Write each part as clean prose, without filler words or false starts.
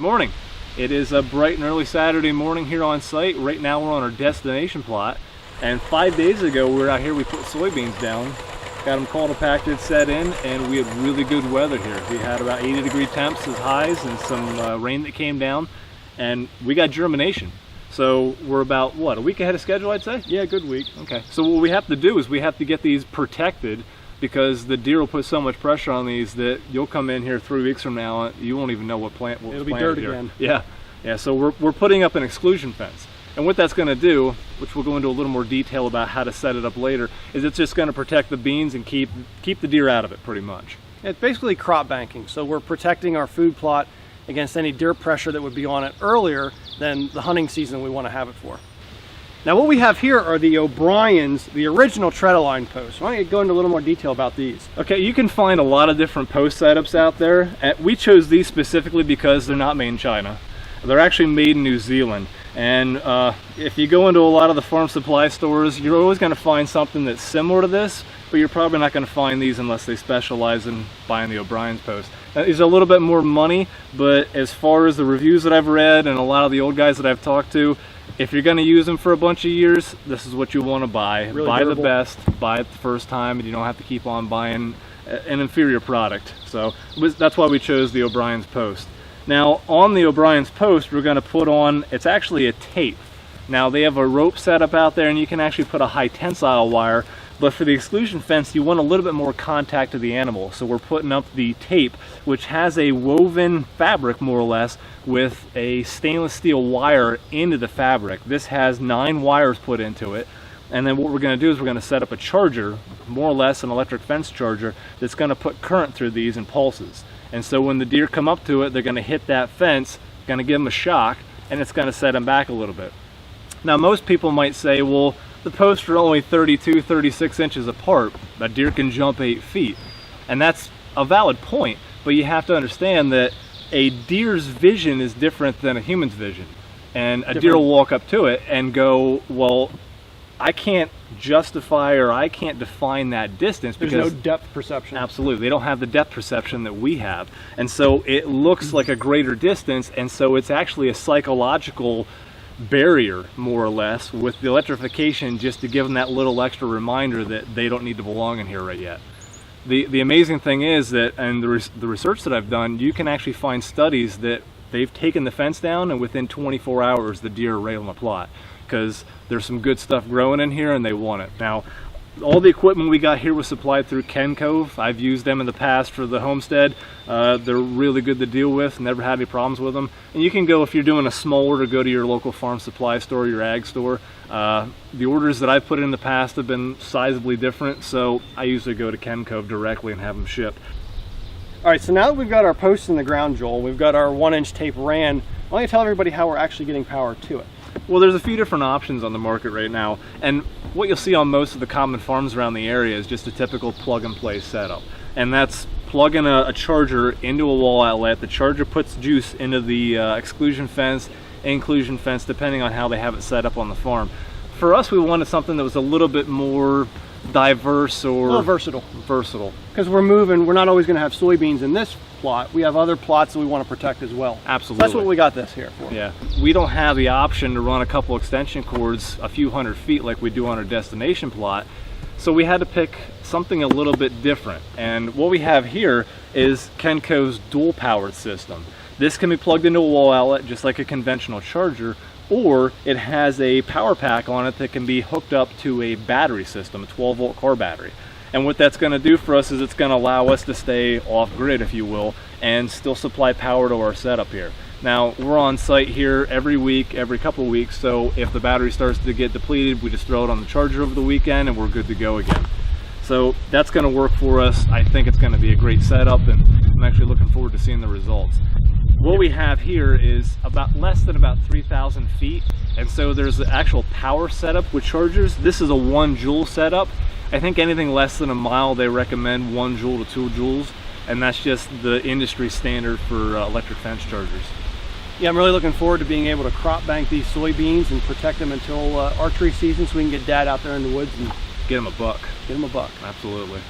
Morning. It is a bright and early Saturday morning here on site. Right now we're on our destination plot, and 5 days ago we were out here, we put soybeans down, got them cold-packed, set in, and we had really good weather here. We had about 80-degree temps as highs and some rain that came down, and we got germination. So we're about, what, a week ahead of schedule, I'd say? Yeah, good week. Okay, so what we have to do is we have to get these protected, because the deer will put so much pressure on these that you'll come in here 3 weeks from now, you won't even know what plant was planted. It'll be dirt again. Yeah. So we're putting up an exclusion fence, and what that's going to do, which we'll go into a little more detail about how to set it up later, is it's just going to protect the beans and keep the deer out of it, pretty much. It's basically crop banking, so we're protecting our food plot against any deer pressure that would be on it earlier than the hunting season we want to have it for. Now what we have here are the O'Brien's, the original tread-a-line posts. Why don't you go into a little more detail about these? Okay, you can find a lot of different post setups out there. We chose these specifically because they're not made in China. They're actually made in New Zealand. And if you go into a lot of the farm supply stores, you're always going to find something that's similar to this, but you're probably not going to find these unless they specialize in buying the O'Brien's post. These are a little bit more money, but as far as the reviews that I've read and a lot of the old guys that I've talked to, if you're going to use them for a bunch of years, this is what you want to buy. Really buy durable. the best, buy it the first time, and you don't have to keep on buying an inferior product. So that's why we chose the O'Brien's post. Now on the O'Brien's post, we're going to put on, it's actually a tape. Now they have a rope setup out there, and you can actually put a high tensile wire, but for the exclusion fence you want a little bit more contact to the animal, so we're putting up the tape, which has a woven fabric more or less with a stainless steel wire into the fabric. This has 9 wires put into it, and then what we're going to do is we're going to set up a charger, more or less an electric fence charger, that's going to put current through these in pulses. And so when the deer come up to it, they're going to hit that fence, going to give them a shock, and it's going to set them back a little bit. Now most people might say, well, the posts are only 32, 36 inches apart. A deer can jump 8 feet. And that's a valid point, but you have to understand that a deer's vision is different than a human's vision. And a deer will walk up to it and go, well, I can't justify or I can't define that distance because there's no depth perception. Absolutely, they don't have the depth perception that we have. And so it looks like a greater distance, and so it's actually a psychological barrier, more or less, with the electrification, just to give them that little extra reminder that they don't need to belong in here right yet. The amazing thing is that, and the research that I've done, you can actually find studies that they've taken the fence down and within 24 hours the deer are right on the plot, because there's some good stuff growing in here and they want it. Now all the equipment we got here was supplied through Ken Cove. I've used them in the past for the homestead. They're really good to deal with, never had any problems with them. And you can go, if you're doing a small order, go to your local farm supply store, your ag store. The orders that I've put in the past have been sizably different, so I usually go to Ken Cove directly and have them shipped. All right, so now that we've got our posts in the ground, Joel, we've got our 1-inch tape ran, why don't you tell everybody how we're actually getting power to it? Well, there's a few different options on the market right now, and what you'll see on most of the common farms around the area is just a typical plug-and-play setup, and that's plugging a charger into a wall outlet. The charger puts juice into the exclusion fence, inclusion fence, depending on how they have it set up on the farm. For us, we wanted something that was a little bit more diverse or a little versatile. Because we're not always going to have soybeans in this plot. We have other plots that we want to protect as well. Absolutely. So that's what we got this here for. Yeah. We don't have the option to run a couple extension cords a few hundred feet like we do on our destination plot. So we had to pick something a little bit different. And what we have here is Ken Cove's dual powered system. This can be plugged into a wall outlet just like a conventional charger, or it has a power pack on it that can be hooked up to a battery system, a 12-volt car battery. And what that's going to do for us is it's going to allow us to stay off-grid, if you will, and still supply power to our setup here. Now, we're on site here every week, every couple of weeks, so if the battery starts to get depleted, we just throw it on the charger over the weekend and we're good to go again. So that's going to work for us. I think it's going to be a great setup, and I'm actually looking forward to seeing the results. What we have here is less than 3,000 feet, and so there's the actual power setup with chargers. This is a 1 joule setup. I think anything less than a mile, they recommend 1 joule to 2 joules, and that's just the industry standard for electric fence chargers. Yeah, I'm really looking forward to being able to crop bank these soybeans and protect them until archery season, so we can get Dad out there in the woods and get him a buck. Get him a buck. Absolutely.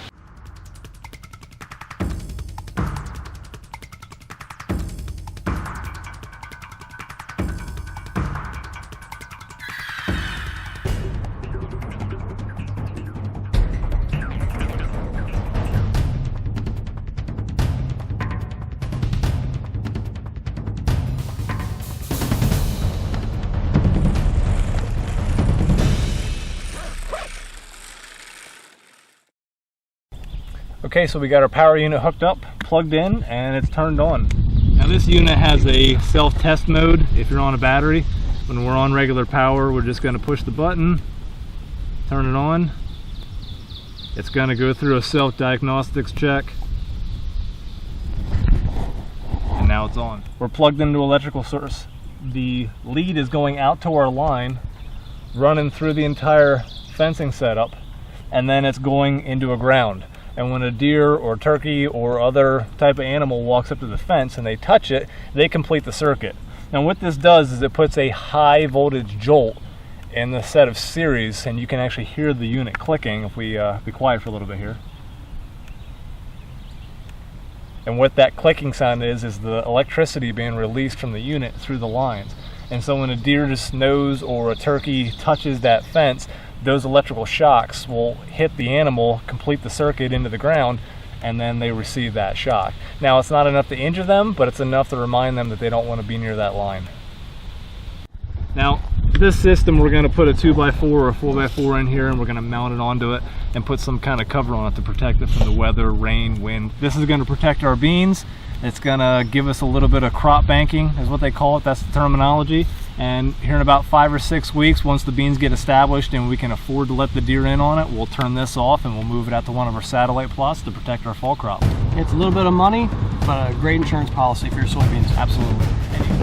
Okay, so we got our power unit hooked up, plugged in, and it's turned on. Now this unit has a self-test mode if you're on a battery. When we're on regular power, we're just going to push the button, turn it on. It's going to go through a self-diagnostics check. And now it's on. We're plugged into electrical source. The lead is going out to our line, running through the entire fencing setup, and then it's going into a ground. And when a deer or turkey or other type of animal walks up to the fence and they touch it, they complete the circuit. Now what this does is it puts a high voltage jolt in the set of series, and you can actually hear the unit clicking if we be quiet for a little bit here. And what that clicking sound is the electricity being released from the unit through the lines. And so when a deer just nose or a turkey touches that fence, those electrical shocks will hit the animal, complete the circuit into the ground, and then they receive that shock. Now it's not enough to injure them, but it's enough to remind them that they don't want to be near that line. Now this system, we're going to put a 2x4 or a 4x4 in here, and we're going to mount it onto it and put some kind of cover on it to protect it from the weather, rain, wind. This is going to protect our beans. It's going to give us a little bit of crop banking is what they call it. That's the terminology. And here in about 5 or 6 weeks, once the beans get established and we can afford to let the deer in on it, we'll turn this off and we'll move it out to one of our satellite plots to protect our fall crop. It's a little bit of money, but a great insurance policy for your soybeans. Absolutely.